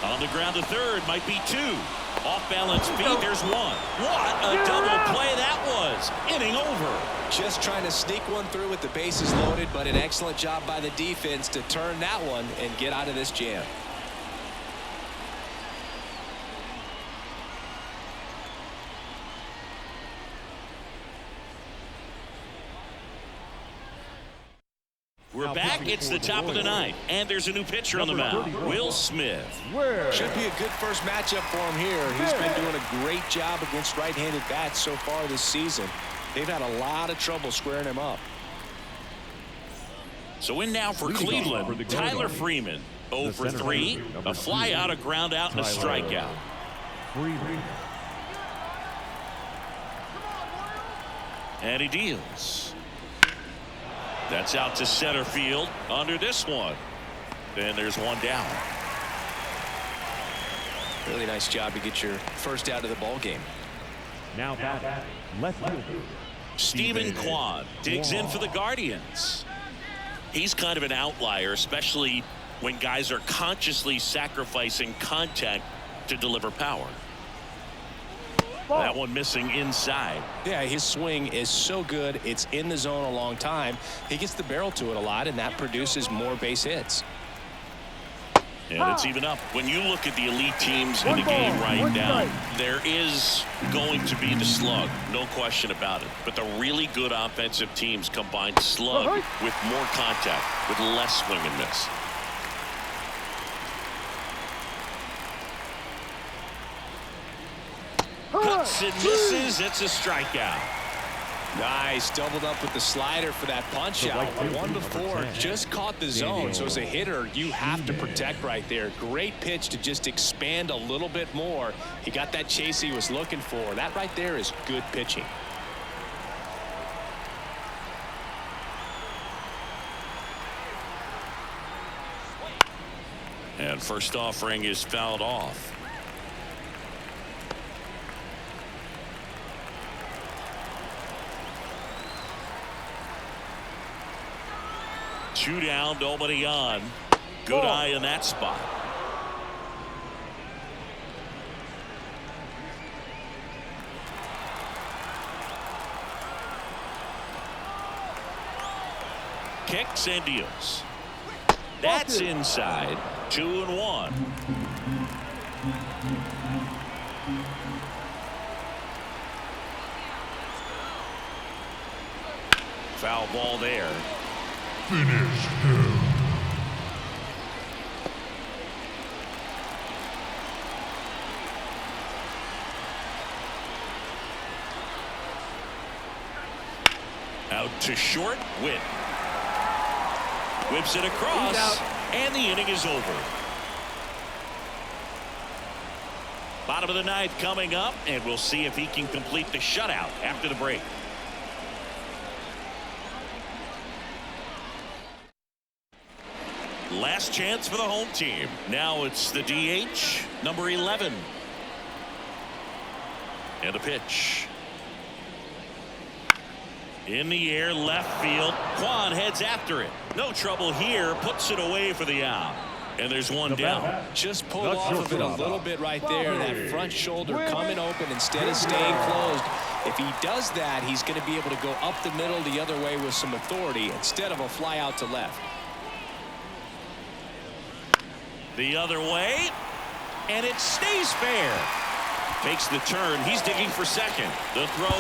On the ground to third, might be 2. Off balance beat, there's 1. What a double play that was. Inning over. Just trying to sneak one through with the bases loaded, but an excellent job by the defense to turn that one and get out of this jam. We're back. It's the top of the 9th, and there's a new pitcher on the mound, Will Smith. Should be a good first matchup for him here. He's been doing a great job against right-handed bats so far this season. They've had a lot of trouble squaring him up. So in now for Cleveland, Tyler Freeman, 0 for 3, a fly out, a ground out, and a strikeout. And he deals. That's out to center field under this one. And there's one down. Really nice job to get your first out of the ball game. Now back, left fielder. Stephen Kwan digs in for the Guardians. He's kind of an outlier, especially when guys are consciously sacrificing contact to deliver power. Ball. That one missing inside. Yeah, his swing is so good. It's in the zone a long time. He gets the barrel to it a lot, and that produces more base hits. And it's even up. When you look at the elite teams in the game right now, there is going to be the slug, no question about it. But the really good offensive teams combine slug with more contact, with less swing and miss. Cuts and misses. It's a strikeout. Nice, doubled up with the slider for that punch out. One before just caught the zone, so as a hitter you have to protect right there. Great pitch to just expand a little bit more. He got that chase he was looking for. That right there is good pitching. And first offering is fouled off. Two down, nobody on. Good eye in that spot. Kicks and deals. That's inside. 2-1. Foul ball there. Finish him. Out to short. Witt whips it across, and the inning is over. Bottom of the ninth coming up, and we'll see if he can complete the shutout after the break. Last chance for the home team. Now it's the DH, number 11. And a pitch. In the air, left field. Kwan heads after it. No trouble here. Puts it away for the out. And there's one down. Just pulled off of it a little bit right there. That front shoulder coming open instead of staying closed. If he does that, he's going to be able to go up the middle the other way with some authority instead of a fly out to left. The other way, and it stays fair. Makes the turn. He's digging for second. The throw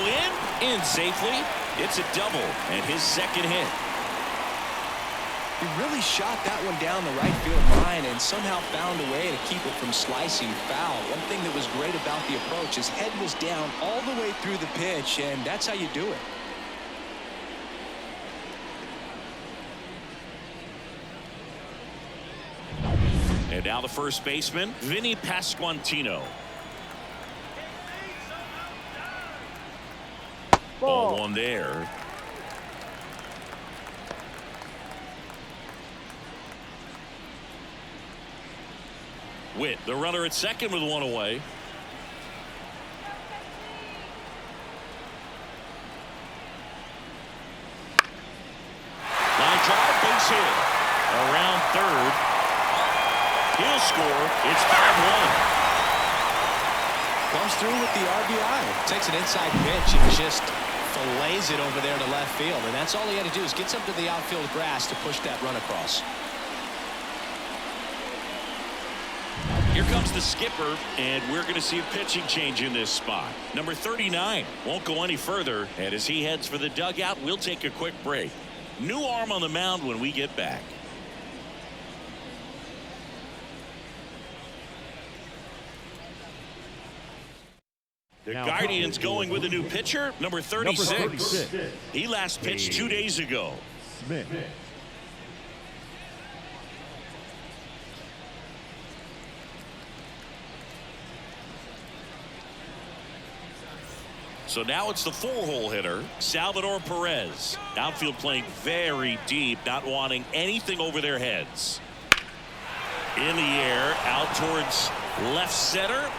in safely. It's a double, and his second hit. He really shot that one down the right field line and somehow found a way to keep it from slicing foul. One thing that was great about the approach, his head was down all the way through the pitch, and that's how you do it. And now the first baseman, Vinny Pasquantino. Ball one there. Witt, the runner at second with one away. Line drive, base hit. Around third. He'll score. It's 5-1. Comes through with the RBI. Takes an inside pitch and just fillets it over there to left field. And that's all he had to do is get something to the outfield grass to push that run across. Here comes the skipper, and we're going to see a pitching change in this spot. Number 39 won't go any further, and as he heads for the dugout, we'll take a quick break. New arm on the mound when we get back. The Guardians going with a new pitcher, number 36. He last pitched 2 days ago. Smith. So now it's the 4-hole hitter, Salvador Perez. Outfield playing very deep, not wanting anything over their heads. In the air, out towards left center.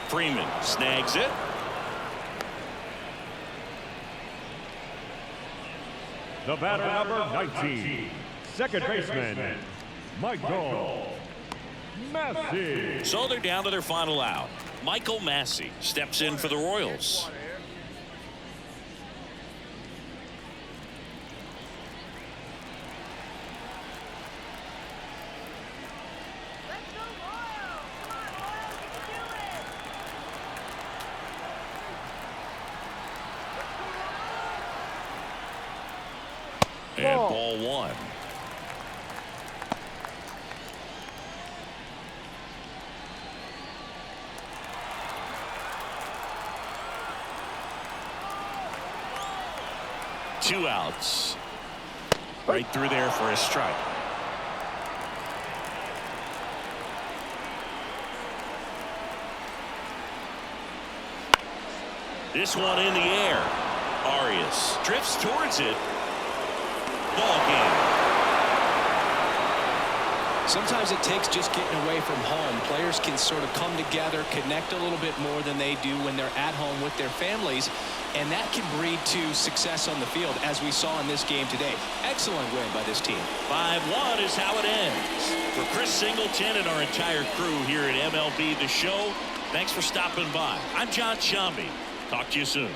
Freeman snags it. The batter, number 19, second baseman, Michael Massey. So they're down to their final out. Michael Massey steps in for the Royals. And ball 1. Two outs. Right through there for a strike. This one in the air. Arias drifts towards it. Ball game. Sometimes it takes just getting away from home. Players can sort of come together, connect a little bit more than they do when they're at home with their families, and that can breed to success on the field, as we saw in this game today. Excellent win by this team. 5-1 is how it ends. For Chris Singleton and our entire crew here at MLB The Show, thanks for stopping by. I'm John Shambi. Talk to you soon.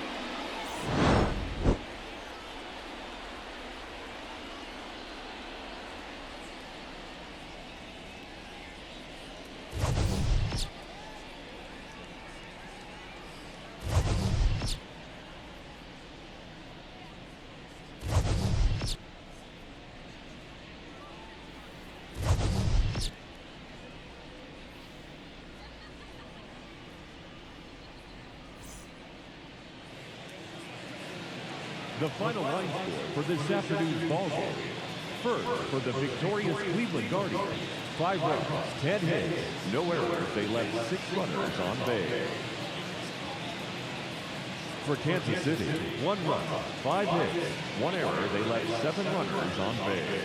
The final line score for this afternoon's ball game. First, for the victorious Cleveland Guardians, 5 runs, 10 hits, no errors. They left 6 runners on base. For Kansas City, 1 run, 5 hits, 1 error. They left 7 runners on base.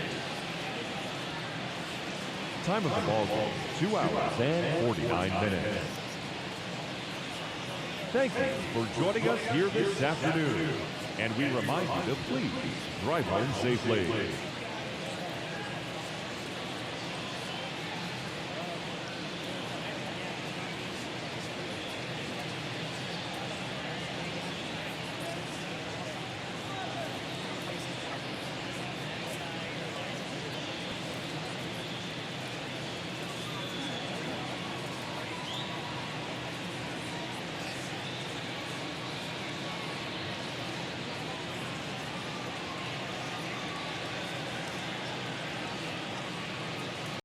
Time of the ball game, 2 hours and 49 minutes. Thank you for joining us here this afternoon. And we remind you to please drive home safely.